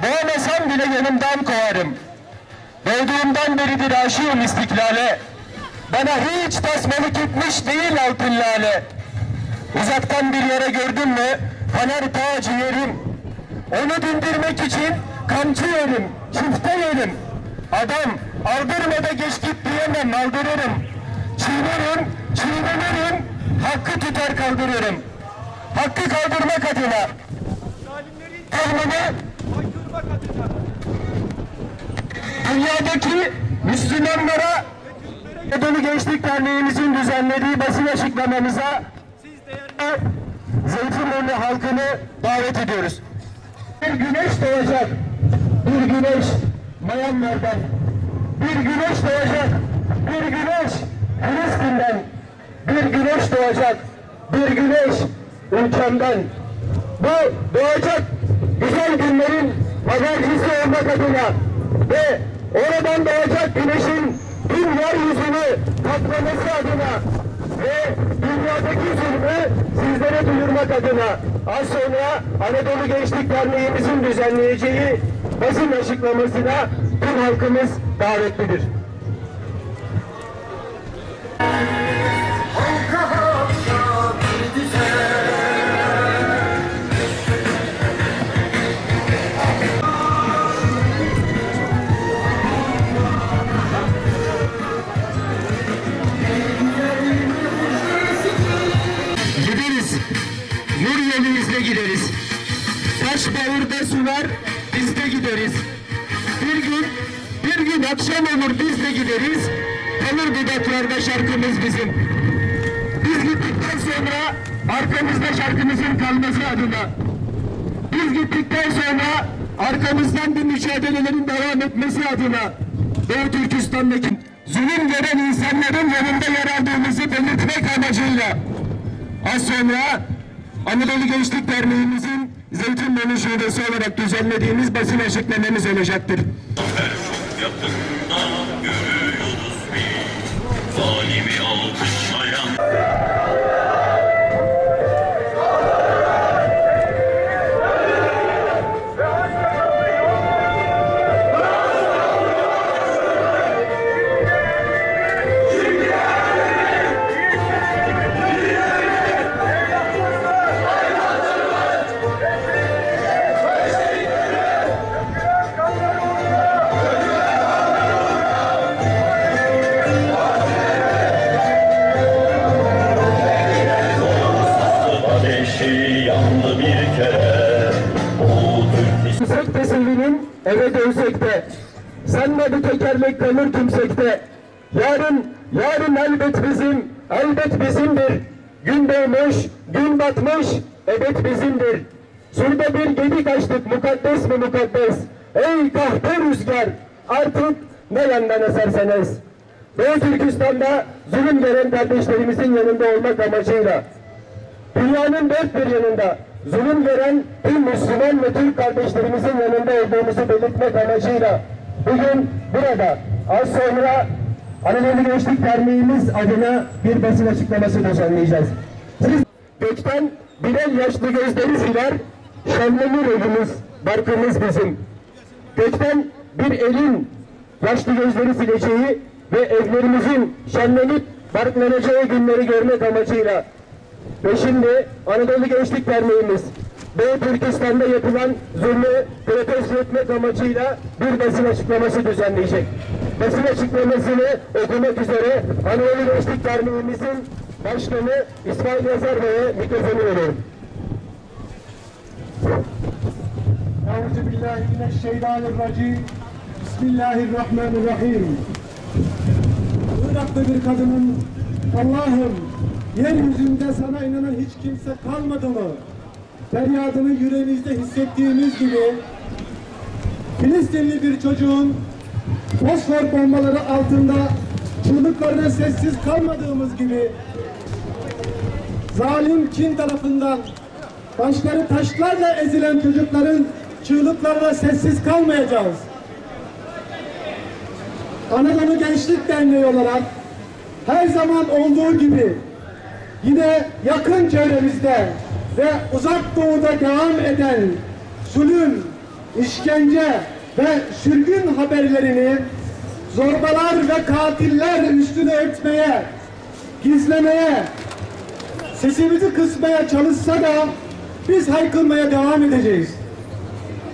Boğamasam bile yanımdan kovarım. Doğduğumdan beridir aşığım istiklale. Bana hiç tasmalık etmiş değil altın lale. Uzaktan bir yere gördün mü kanar ta ciğerim. Onu dindirmek için kamçı yerim, çifte yerim. Adam aldırmada geç git diyemem, aldırırım. Çiğnerim, çiğnenirim, hakkı tutar kaldırırım. Hakkı kaldırmak adına. Zalimleri haykırmak adına. Dünyadaki Müslümanlara Anadolu Gençlik Derneğimizin düzenlediği basın açıklamamıza Zeytinburnu halkını davet ediyoruz. Bir güneş doğacak, bir güneş Myanmar'dan, bir güneş doğacak, bir güneş Filistin'den, bir güneş doğacak, bir güneş ülkemden. Bu doğacak güzel günlerin habercisi olmak adına ve oradan doğacak güneşin tüm yeryüzünü kaplaması adına ve dünyadaki zulmü sizlere duyurmak adına az sonra Anadolu Gençlik Derneğimizin düzenleyeceği basın açıklamasına tüm halkımız davetlidir. Nur yolumuzda gideriz. Taş bağırda sular, biz de gideriz. Bir gün akşam olur biz de gideriz. Kalır dudaklarda şarkımız bizim. Biz gittikten sonra arkamızda şarkımızın kalması adına. Biz gittikten sonra arkamızdan bu mücadelelerin devam etmesi adına Doğu Türkistan'daki zulüm gören insanların yanında yer aldığımızı belirtmek amacıyla az sonra Anadolu Gençlik Derneğimizin Zeytinburnu Şubesi olarak düzenlediğimiz basın açıklamamız olacaktır. Yakından görüyoruz biz, zalimi alkışlayan. Tümsek tesellinin eve dönsek de, sanmadı tekerlek kalır tümsekte. Yarın elbet bizimdir. Gün doğmuş, gün batmış, ebed bizimdir. Surda bir gedik açtık, mukaddes mi mukaddes? Ey kahpe rüzgar, artık ne yandan eserseniz. Doğu Türkistan'da zulüm gören kardeşlerimizin yanında olmak amacıyla, dünyanın dört bir yanında zulüm gören tüm Müslüman ve Türk kardeşlerimizin yanında olduğumuzu belirtmek amacıyla bugün burada az sonra Anadolu Gençlik Derneğimiz adına bir basın açıklaması düzenleyeceğiz. Siz gökten birer yaşlı gözleri siler, şenlenir evimiz, barkımız bizim. Gökten bir elin yaşlı gözleri sileceği ve evlerimizin şenlenip barklanacağı günleri görmek amacıyla ve şimdi Anadolu Gençlik Derneğimiz Doğu Türkistan'da yapılan zulmü protesto etmek amacıyla bir basın açıklaması düzenleyecek. Basın açıklamasını okumak üzere Anadolu Gençlik Derneğimizin Başkanı İsmail Yazar Bey'e mikrofonu veriyorum. Euzubillahimineşşeytanirracim. Bismillahirrahmanirrahim. Irak'ta bir kadının Allah'ım yeryüzünde sana inanan hiç kimse kalmadı mı? Feryadını yüreğimizde hissettiğimiz gibi Filistinli bir çocuğun fosfor bombaları altında çığlıklarına sessiz kalmadığımız gibi zalim Çin tarafından başları taşlarla ezilen çocukların çığlıklarına sessiz kalmayacağız. Anadolu Gençlik Derneği olarak her zaman olduğu gibi yine yakın çevremizde ve uzak doğuda devam eden zulüm, işkence ve sürgün haberlerini zorbalar ve katiller üstüne örtmeye, gizlemeye, sesimizi kısmaya çalışsa da biz haykırmaya devam edeceğiz.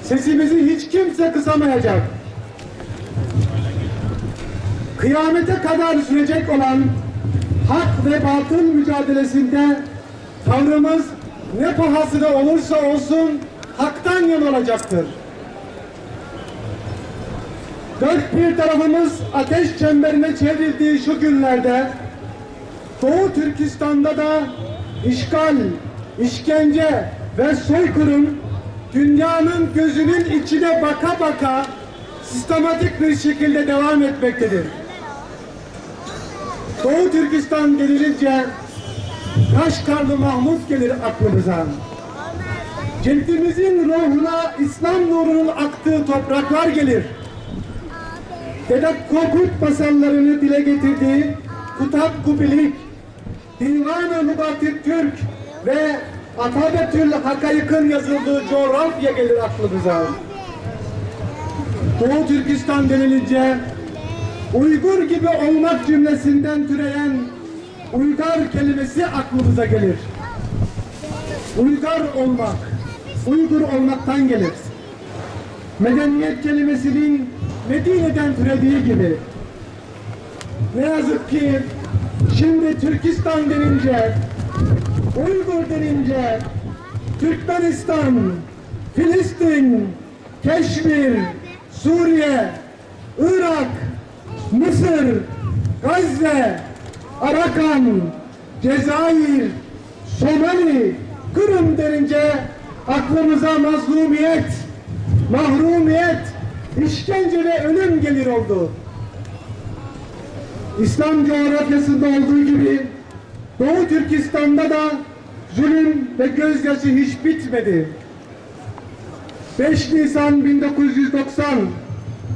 Sesimizi hiç kimse kısamayacak. Kıyamete kadar sürecek olan hak ve batıl mücadelesinde tavrımız ne pahasına olursa olsun haktan yana olacaktır. Dört bir tarafımız ateş çemberine çevrildiği şu günlerde Doğu Türkistan'da da işgal, işkence ve soykırım dünyanın gözünün içine baka baka sistematik bir şekilde devam etmektedir. Doğu Türkistan denilince Kaşgarlı Mahmut gelir aklımıza. Ceddimizin ruhuna İslam nurunun aktığı topraklar gelir. Dede Korkut masallarını dile getirdiği Kutab Kubilik, Divan-ı Lügat-ı Türk ve Atabetül Hakayık'ın yazıldığı coğrafya gelir aklımıza. Doğu Türkistan denilince Uygur gibi olmak cümlesinden türeyen Uygar kelimesi aklımıza gelir. Uygar olmak, Uygur olmaktan gelir. Medeniyet kelimesinin Medine'den türediği gibi. Ne yazık ki şimdi Türkistan denince, Uygur denince, Türkmenistan, Filistin, Keşmir, Suriye, Irak, Mısır, Gazze, Arakan, Cezayir, Somali, Kırım denince aklımıza mazlumiyet, mahrumiyet, işkence ve ölüm gelir oldu. İslam coğrafyasında olduğu gibi Doğu Türkistan'da da zulüm ve gözyaşı hiç bitmedi. 5 Nisan 1990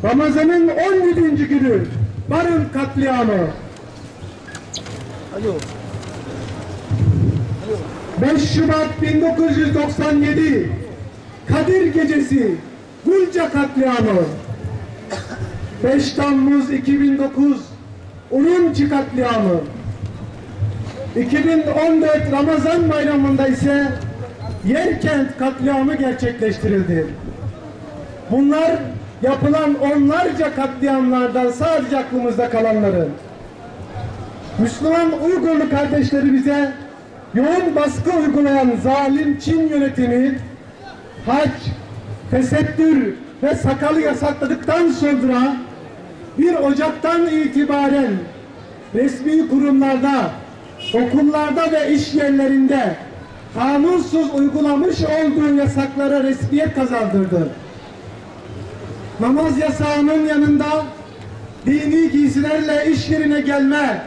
Ramazan'ın 17. günü Barın katliamı. 5 Şubat 1997 Kadir Gecesi Gulca katliamı. 5 Temmuz 2009 Urumçi katliamı. 2014 Ramazan bayramında ise Yerkent katliamı gerçekleştirildi. Bunlar yapılan onlarca katliamlardan sadece aklımızda kalanları. Müslüman Uygurlu kardeşlerimize yoğun baskı uygulayan zalim Çin yönetimi hac, tesettür ve sakalı yasakladıktan sonra 1 Ocak'tan itibaren resmi kurumlarda, okullarda ve iş yerlerinde kanunsuz uygulamış olduğu yasaklara resmiyet kazandırdı. Namaz yasağının yanında dini giysilerle iş yerine gelme,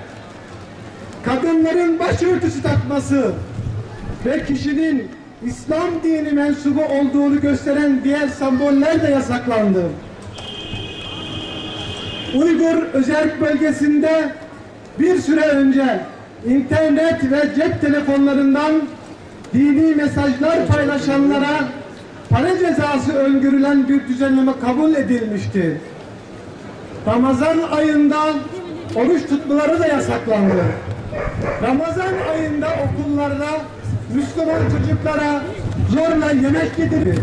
kadınların başörtüsü takması ve kişinin İslam dini mensubu olduğunu gösteren diğer semboller de yasaklandı. Uygur özerk bölgesinde bir süre önce internet ve cep telefonlarından dini mesajlar paylaşanlara para cezası öngörülen bir düzenleme kabul edilmişti. Ramazan ayında oruç tutmaları da yasaklandı. Ramazan ayında okullarda Müslüman çocuklara zorla yemek yedirildi.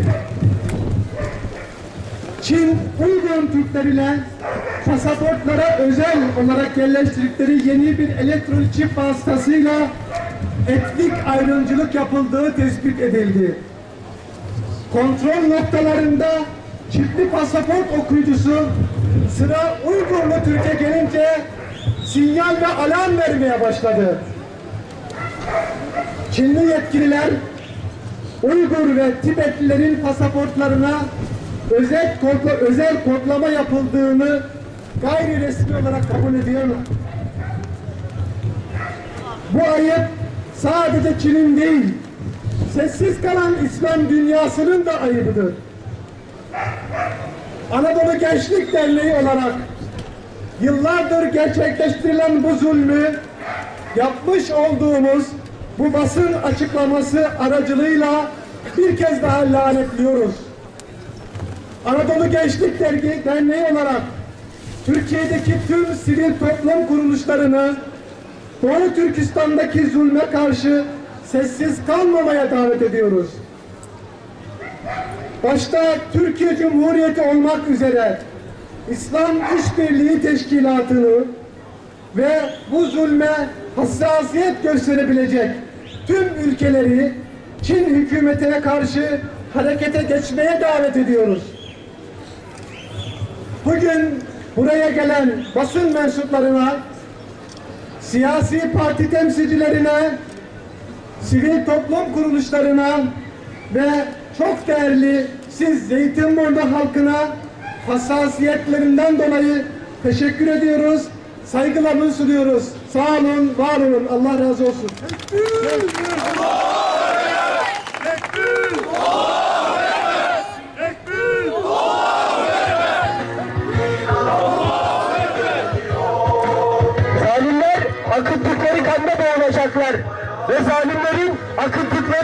Çin, Uygur Türkleriyle pasaportlara özel olarak yerleştirdikleri yeni bir elektronik çip vasıtasıyla etnik ayrımcılık yapıldığı tespit edildi. Kontrol noktalarında çipli pasaport okuyucusu sıra Uygurlu Türk'e gelince sinyal ve alarm vermeye başladı. Çinli yetkililer Uygur ve Tibetlilerin pasaportlarına özel kodlama yapıldığını gayri resmi olarak kabul ediyorlar. Bu ayıp sadece Çin'in değil, sessiz kalan İslam dünyasının da ayıbıdır. Anadolu Gençlik Derneği olarak yıllardır gerçekleştirilen bu zulmü yapmış olduğumuz bu basın açıklaması aracılığıyla bir kez daha lanetliyoruz. Anadolu Gençlik Derneği olarak Türkiye'deki tüm sivil toplum kuruluşlarını Doğu Türkistan'daki zulme karşı sessiz kalmamaya davet ediyoruz. Başta Türkiye Cumhuriyeti olmak üzere İslam İşbirliği Teşkilatı'nı ve bu zulme hassasiyet gösterebilecek tüm ülkeleri Çin hükümetine karşı harekete geçmeye davet ediyoruz. Bugün buraya gelen basın mensuplarına, siyasi parti temsilcilerine, sivil toplum kuruluşlarına ve çok değerli siz Zeytinburnu halkına hassasiyetlerinden dolayı teşekkür ediyoruz. Saygılarımızı sunuyoruz. Sağ olun, var olun. Allah razı olsun. Zalimler akıttıkları kanla boğulacaklar ve zalimlerin akıttıkları